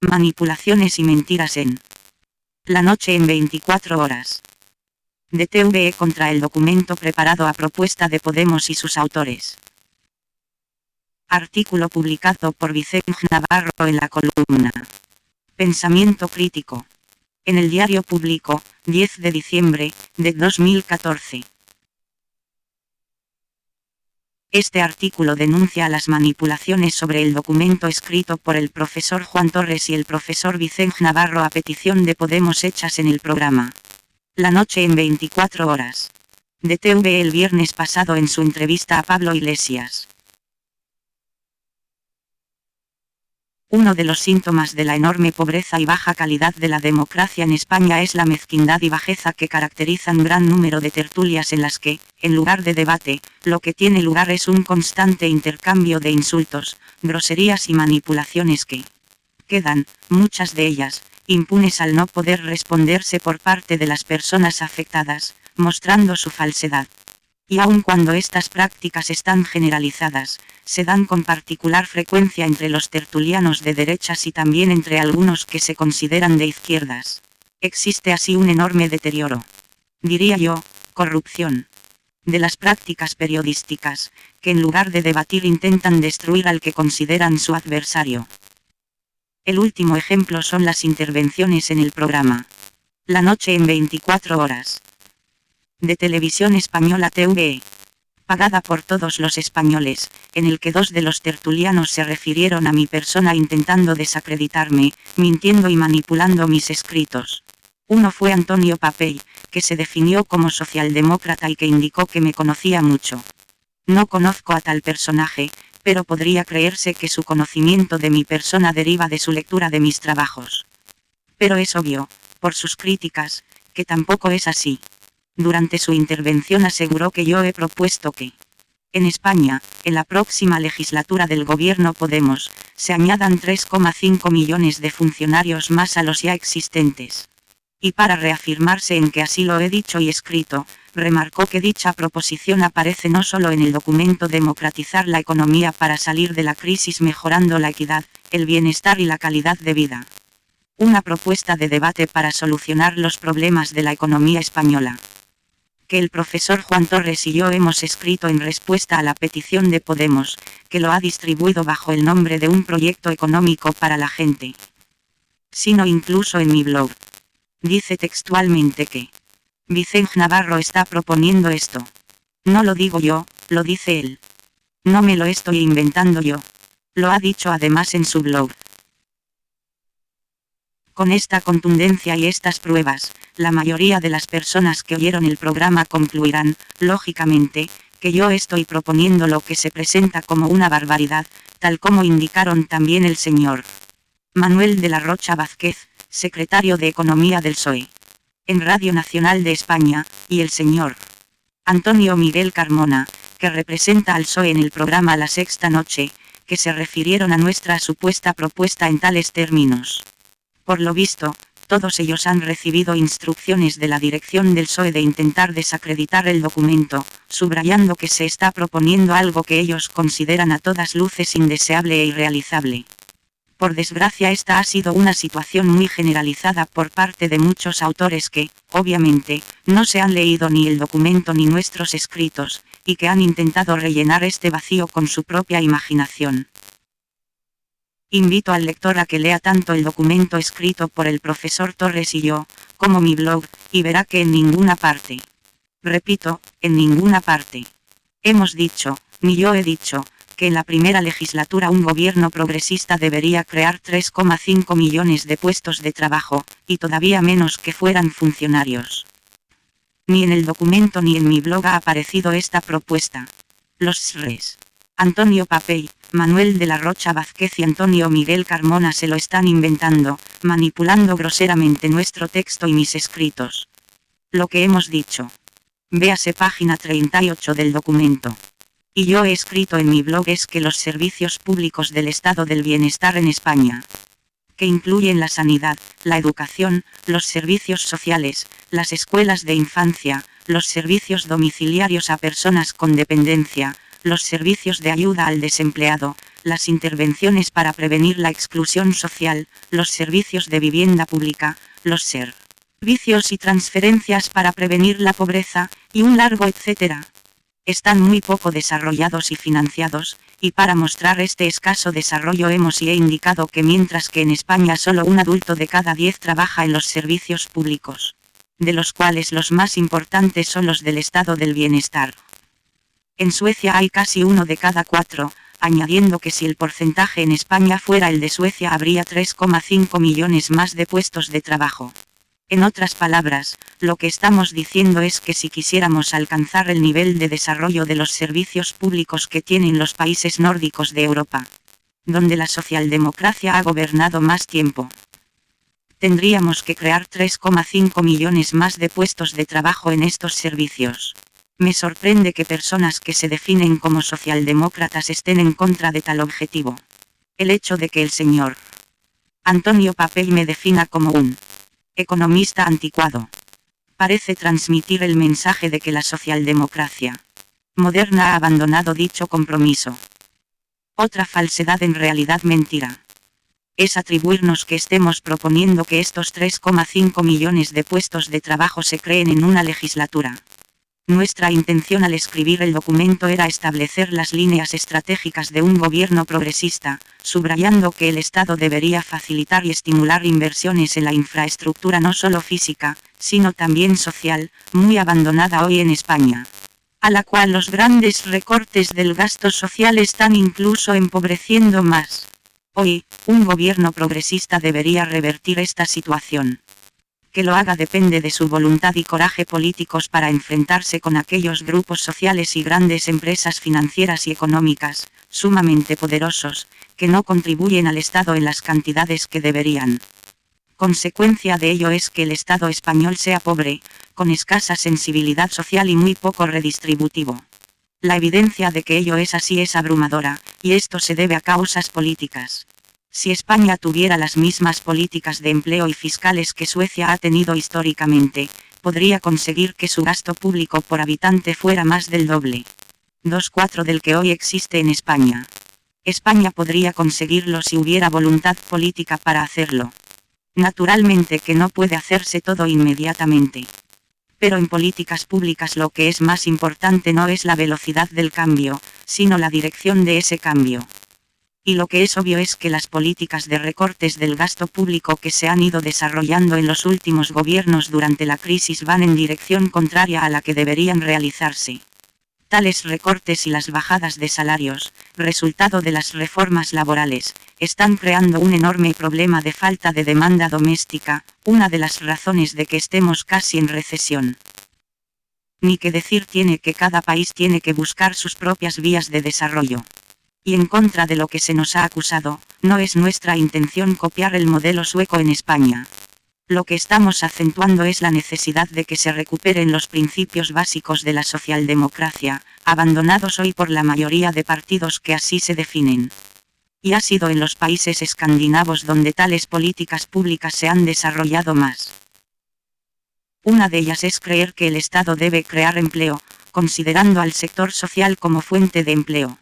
Manipulaciones y mentiras en La Noche en 24 horas. De TVE contra el documento preparado a propuesta de Podemos y sus autores. Artículo publicado por Vicente Navarro en la columna Pensamiento Crítico. En el Diario Público, 10 de diciembre, de 2014. Este artículo denuncia las manipulaciones sobre el documento escrito por el profesor Juan Torres y el profesor Vicente Navarro a petición de Podemos hechas en el programa La Noche en 24 horas. De TVE el viernes pasado en su entrevista a Pablo Iglesias. Uno de los síntomas de la enorme pobreza y baja calidad de la democracia en España es la mezquindad y bajeza que caracterizan un gran número de tertulias en las que, en lugar de debate, lo que tiene lugar es un constante intercambio de insultos, groserías y manipulaciones que quedan, muchas de ellas, impunes al no poder responderse por parte de las personas afectadas, mostrando su falsedad. Y aun cuando estas prácticas están generalizadas, se dan con particular frecuencia entre los tertulianos de derechas y también entre algunos que se consideran de izquierdas. Existe así un enorme deterioro, diría yo, corrupción, de las prácticas periodísticas, que en lugar de debatir intentan destruir al que consideran su adversario. El último ejemplo son las intervenciones en el programa La Noche en 24 horas. De Televisión Española TVE, pagada por todos los españoles, en el que dos de los tertulianos se refirieron a mi persona intentando desacreditarme, mintiendo y manipulando mis escritos. Uno fue Antonio Papey, que se definió como socialdemócrata y que indicó que me conocía mucho. No conozco a tal personaje, pero podría creerse que su conocimiento de mi persona deriva de su lectura de mis trabajos. Pero es obvio, por sus críticas, que tampoco es así. Durante su intervención aseguró que yo he propuesto que en España, en la próxima legislatura del gobierno Podemos, se añadan 3,5 millones de funcionarios más a los ya existentes. Y para reafirmarse en que así lo he dicho y escrito, remarcó que dicha proposición aparece no solo en el documento Democratizar la economía para salir de la crisis mejorando la equidad, el bienestar y la calidad de vida. Una propuesta de debate para solucionar los problemas de la economía española. Que el profesor Juan Torres y yo hemos escrito en respuesta a la petición de Podemos, que lo ha distribuido bajo el nombre de un proyecto económico para la gente. Sino incluso en mi blog. Dice textualmente que Vicente Navarro está proponiendo esto. No lo digo yo, lo dice él. No me lo estoy inventando yo. Lo ha dicho además en su blog. Con esta contundencia y estas pruebas, la mayoría de las personas que oyeron el programa concluirán, lógicamente, que yo estoy proponiendo lo que se presenta como una barbaridad, tal como indicaron también el señor Manuel de la Rocha Vázquez, secretario de Economía del PSOE, en Radio Nacional de España, y el señor Antonio Miguel Carmona, que representa al PSOE en el programa La Sexta Noche, que se refirieron a nuestra supuesta propuesta en tales términos. Por lo visto, todos ellos han recibido instrucciones de la dirección del PSOE de intentar desacreditar el documento, subrayando que se está proponiendo algo que ellos consideran a todas luces indeseable e irrealizable. Por desgracia esta ha sido una situación muy generalizada por parte de muchos autores que, obviamente, no se han leído ni el documento ni nuestros escritos, y que han intentado rellenar este vacío con su propia imaginación. Invito al lector a que lea tanto el documento escrito por el profesor Torres y yo, como mi blog, y verá que en ninguna parte. Repito, en ninguna parte. Hemos dicho, ni yo he dicho, que en la primera legislatura un gobierno progresista debería crear 3,5 millones de puestos de trabajo, y todavía menos que fueran funcionarios. Ni en el documento ni en mi blog ha aparecido esta propuesta. Los SRES. Antonio Papey, Manuel de la Rocha Vázquez y Antonio Miguel Carmona se lo están inventando, manipulando groseramente nuestro texto y mis escritos. Lo que hemos dicho. Véase página 38 del documento. Y yo he escrito en mi blog es que los servicios públicos del estado del bienestar en España, que incluyen la sanidad, la educación, los servicios sociales, las escuelas de infancia, los servicios domiciliarios a personas con dependencia, los servicios de ayuda al desempleado, las intervenciones para prevenir la exclusión social, los servicios de vivienda pública, los servicios y transferencias para prevenir la pobreza, y un largo etcétera. Están muy poco desarrollados y financiados, y para mostrar este escaso desarrollo hemos y he indicado que mientras que en España solo un adulto de cada 10 trabaja en los servicios públicos, de los cuales los más importantes son los del estado del bienestar. En Suecia hay casi 1 de cada 4, añadiendo que si el porcentaje en España fuera el de Suecia habría 3,5 millones más de puestos de trabajo. En otras palabras, lo que estamos diciendo es que si quisiéramos alcanzar el nivel de desarrollo de los servicios públicos que tienen los países nórdicos de Europa, donde la socialdemocracia ha gobernado más tiempo, tendríamos que crear 3,5 millones más de puestos de trabajo en estos servicios. Me sorprende que personas que se definen como socialdemócratas estén en contra de tal objetivo. El hecho de que el señor Antonio Papey me defina como un economista anticuado parece transmitir el mensaje de que la socialdemocracia moderna ha abandonado dicho compromiso. Otra falsedad, en realidad mentira, es atribuirnos que estemos proponiendo que estos 3,5 millones de puestos de trabajo se creen en una legislatura. Nuestra intención al escribir el documento era establecer las líneas estratégicas de un gobierno progresista, subrayando que el Estado debería facilitar y estimular inversiones en la infraestructura no solo física, sino también social, muy abandonada hoy en España, a la cual los grandes recortes del gasto social están incluso empobreciendo más. Hoy, un gobierno progresista debería revertir esta situación. Que lo haga depende de su voluntad y coraje políticos para enfrentarse con aquellos grupos sociales y grandes empresas financieras y económicas, sumamente poderosos, que no contribuyen al Estado en las cantidades que deberían. Consecuencia de ello es que el Estado español sea pobre, con escasa sensibilidad social y muy poco redistributivo. La evidencia de que ello es así es abrumadora, y esto se debe a causas políticas. Si España tuviera las mismas políticas de empleo y fiscales que Suecia ha tenido históricamente, podría conseguir que su gasto público por habitante fuera más del doble. 2,4 del que hoy existe en España. España podría conseguirlo si hubiera voluntad política para hacerlo. Naturalmente que no puede hacerse todo inmediatamente. Pero en políticas públicas lo que es más importante no es la velocidad del cambio, sino la dirección de ese cambio. Y lo que es obvio es que las políticas de recortes del gasto público que se han ido desarrollando en los últimos gobiernos durante la crisis van en dirección contraria a la que deberían realizarse. Tales recortes y las bajadas de salarios, resultado de las reformas laborales, están creando un enorme problema de falta de demanda doméstica, una de las razones de que estemos casi en recesión. Ni que decir tiene que cada país tiene que buscar sus propias vías de desarrollo. Y en contra de lo que se nos ha acusado, no es nuestra intención copiar el modelo sueco en España. Lo que estamos acentuando es la necesidad de que se recuperen los principios básicos de la socialdemocracia, abandonados hoy por la mayoría de partidos que así se definen. Y ha sido en los países escandinavos donde tales políticas públicas se han desarrollado más. Una de ellas es creer que el Estado debe crear empleo, considerando al sector social como fuente de empleo.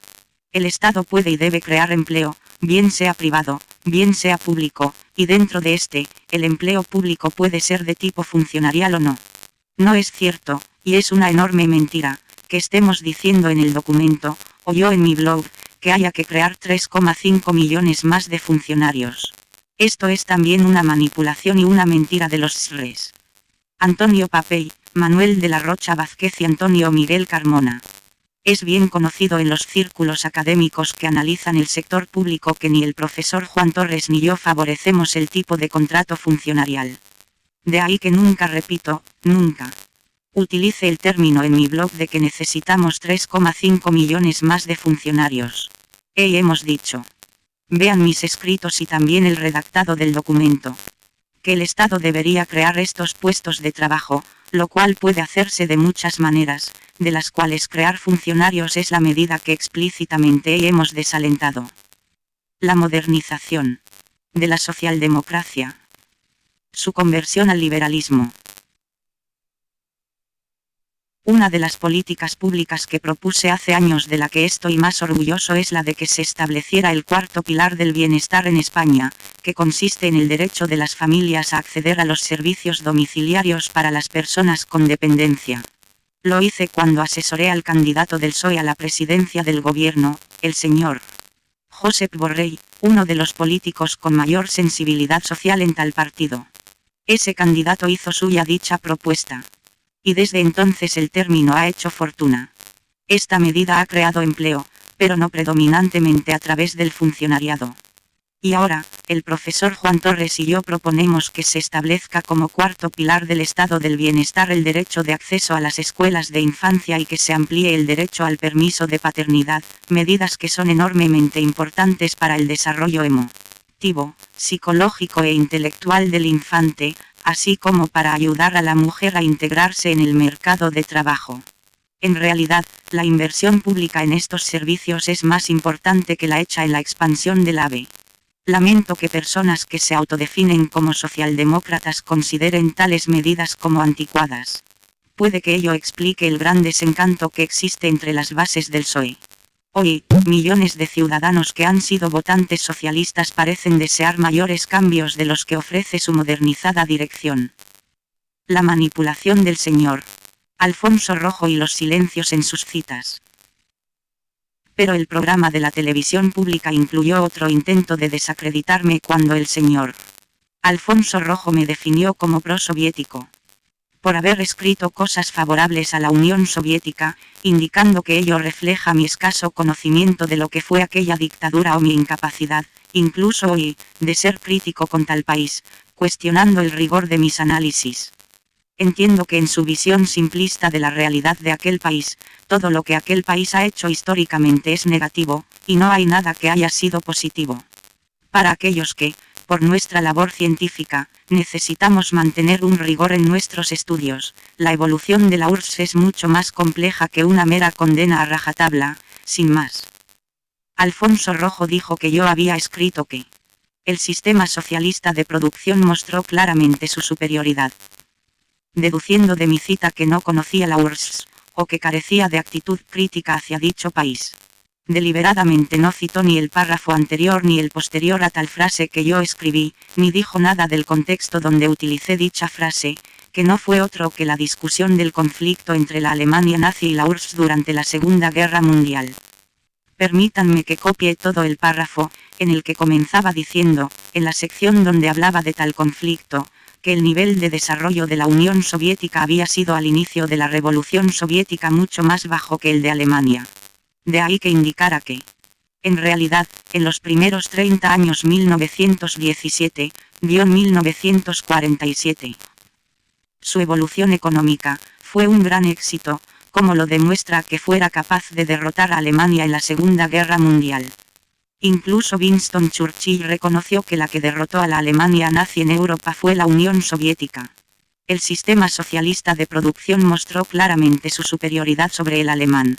El Estado puede y debe crear empleo, bien sea privado, bien sea público, y dentro de este, el empleo público puede ser de tipo funcionarial o no. No es cierto, y es una enorme mentira, que estemos diciendo en el documento, o yo en mi blog, que haya que crear 3,5 millones más de funcionarios. Esto es también una manipulación y una mentira de los SRES. Antonio Papey, Manuel de la Rocha Vázquez y Antonio Miguel Carmona. Es bien conocido en los círculos académicos que analizan el sector público que ni el profesor Juan Torres ni yo favorecemos el tipo de contrato funcionarial. De ahí que nunca, repito, nunca utilice el término en mi blog de que necesitamos 3,5 millones más de funcionarios. Hemos dicho. Vean mis escritos y también el redactado del documento. Que el Estado debería crear estos puestos de trabajo, lo cual puede hacerse de muchas maneras, de las cuales crear funcionarios es la medida que explícitamente hemos desalentado. La modernización de la socialdemocracia. Su conversión al liberalismo. Una de las políticas públicas que propuse hace años, de la que estoy más orgulloso, es la de que se estableciera el cuarto pilar del bienestar en España, que consiste en el derecho de las familias a acceder a los servicios domiciliarios para las personas con dependencia. Lo hice cuando asesoré al candidato del PSOE a la presidencia del gobierno, el señor Josep Borrell, uno de los políticos con mayor sensibilidad social en tal partido. Ese candidato hizo suya dicha propuesta. Y desde entonces el término ha hecho fortuna. Esta medida ha creado empleo, pero no predominantemente a través del funcionariado. Y ahora, el profesor Juan Torres y yo proponemos que se establezca como cuarto pilar del estado del bienestar el derecho de acceso a las escuelas de infancia y que se amplíe el derecho al permiso de paternidad, medidas que son enormemente importantes para el desarrollo emotivo, psicológico e intelectual del infante, así como para ayudar a la mujer a integrarse en el mercado de trabajo. En realidad, la inversión pública en estos servicios es más importante que la hecha en la expansión del AVE. Lamento que personas que se autodefinen como socialdemócratas consideren tales medidas como anticuadas. Puede que ello explique el gran desencanto que existe entre las bases del PSOE. Hoy, millones de ciudadanos que han sido votantes socialistas parecen desear mayores cambios de los que ofrece su modernizada dirección. La manipulación del señor Alfonso Rojo y los silencios en sus citas. Pero el programa de la televisión pública incluyó otro intento de desacreditarme cuando el señor Alfonso Rojo me definió como prosoviético, por haber escrito cosas favorables a la Unión Soviética, indicando que ello refleja mi escaso conocimiento de lo que fue aquella dictadura o mi incapacidad, incluso hoy, de ser crítico con tal país, cuestionando el rigor de mis análisis. Entiendo que en su visión simplista de la realidad de aquel país, todo lo que aquel país ha hecho históricamente es negativo, y no hay nada que haya sido positivo. Para aquellos que, por nuestra labor científica, necesitamos mantener un rigor en nuestros estudios, la evolución de la URSS es mucho más compleja que una mera condena a rajatabla, sin más. Alfonso Rojo dijo que yo había escrito que el sistema socialista de producción mostró claramente su superioridad, deduciendo de mi cita que no conocía la URSS, o que carecía de actitud crítica hacia dicho país. Deliberadamente no citó ni el párrafo anterior ni el posterior a tal frase que yo escribí, ni dijo nada del contexto donde utilicé dicha frase, que no fue otro que la discusión del conflicto entre la Alemania nazi y la URSS durante la Segunda Guerra Mundial. Permítanme que copie todo el párrafo, en el que comenzaba diciendo, en la sección donde hablaba de tal conflicto, que el nivel de desarrollo de la Unión Soviética había sido al inicio de la Revolución Soviética mucho más bajo que el de Alemania. De ahí que indicara que, en realidad, en los primeros 30 años 1917-1947, su evolución económica fue un gran éxito, como lo demuestra que fuera capaz de derrotar a Alemania en la Segunda Guerra Mundial. Incluso Winston Churchill reconoció que la que derrotó a la Alemania nazi en Europa fue la Unión Soviética. El sistema socialista de producción mostró claramente su superioridad sobre el alemán.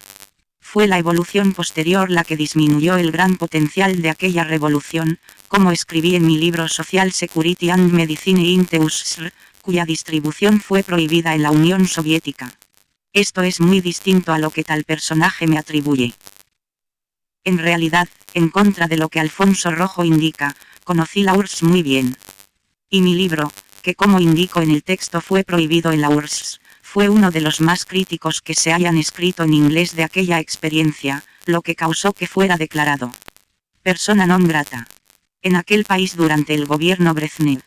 Fue la evolución posterior la que disminuyó el gran potencial de aquella revolución, como escribí en mi libro Social Security and Medicine in the USSR, cuya distribución fue prohibida en la Unión Soviética. Esto es muy distinto a lo que tal personaje me atribuye. En realidad, en contra de lo que Alfonso Rojo indica, conocí la URSS muy bien. Y mi libro, que como indico en el texto fue prohibido en la URSS, fue uno de los más críticos que se hayan escrito en inglés de aquella experiencia, lo que causó que fuera declarado persona non grata en aquel país durante el gobierno Brezhnev.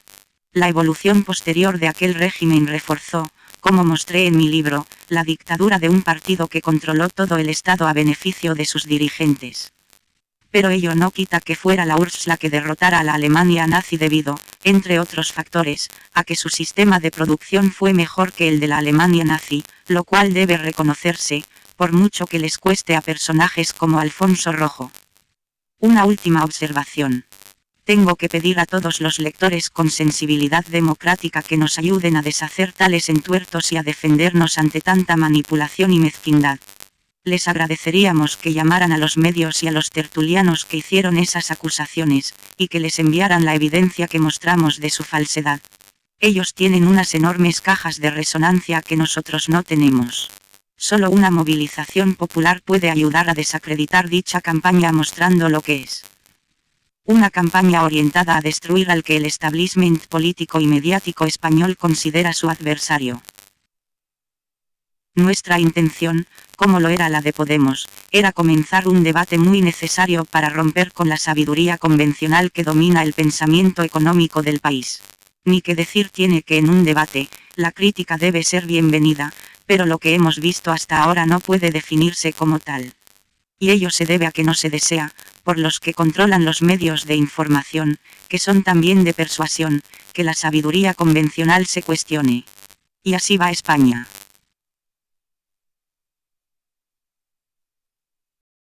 La evolución posterior de aquel régimen reforzó, como mostré en mi libro, la dictadura de un partido que controló todo el Estado a beneficio de sus dirigentes. Pero ello no quita que fuera la URSS la que derrotara a la Alemania nazi debido, entre otros factores, a que su sistema de producción fue mejor que el de la Alemania nazi, lo cual debe reconocerse, por mucho que les cueste a personajes como Alfonso Rojo. Una última observación. Tengo que pedir a todos los lectores con sensibilidad democrática que nos ayuden a deshacer tales entuertos y a defendernos ante tanta manipulación y mezquindad. Les agradeceríamos que llamaran a los medios y a los tertulianos que hicieron esas acusaciones, y que les enviaran la evidencia que mostramos de su falsedad. Ellos tienen unas enormes cajas de resonancia que nosotros no tenemos. Solo una movilización popular puede ayudar a desacreditar dicha campaña mostrando lo que es una campaña orientada a destruir al que el establishment político y mediático español considera su adversario. Nuestra intención, como lo era la de Podemos, era comenzar un debate muy necesario para romper con la sabiduría convencional que domina el pensamiento económico del país. Ni que decir tiene que en un debate, la crítica debe ser bienvenida, pero lo que hemos visto hasta ahora no puede definirse como tal. Y ello se debe a que no se desea, por los que controlan los medios de información, que son también de persuasión, que la sabiduría convencional se cuestione. Y así va España.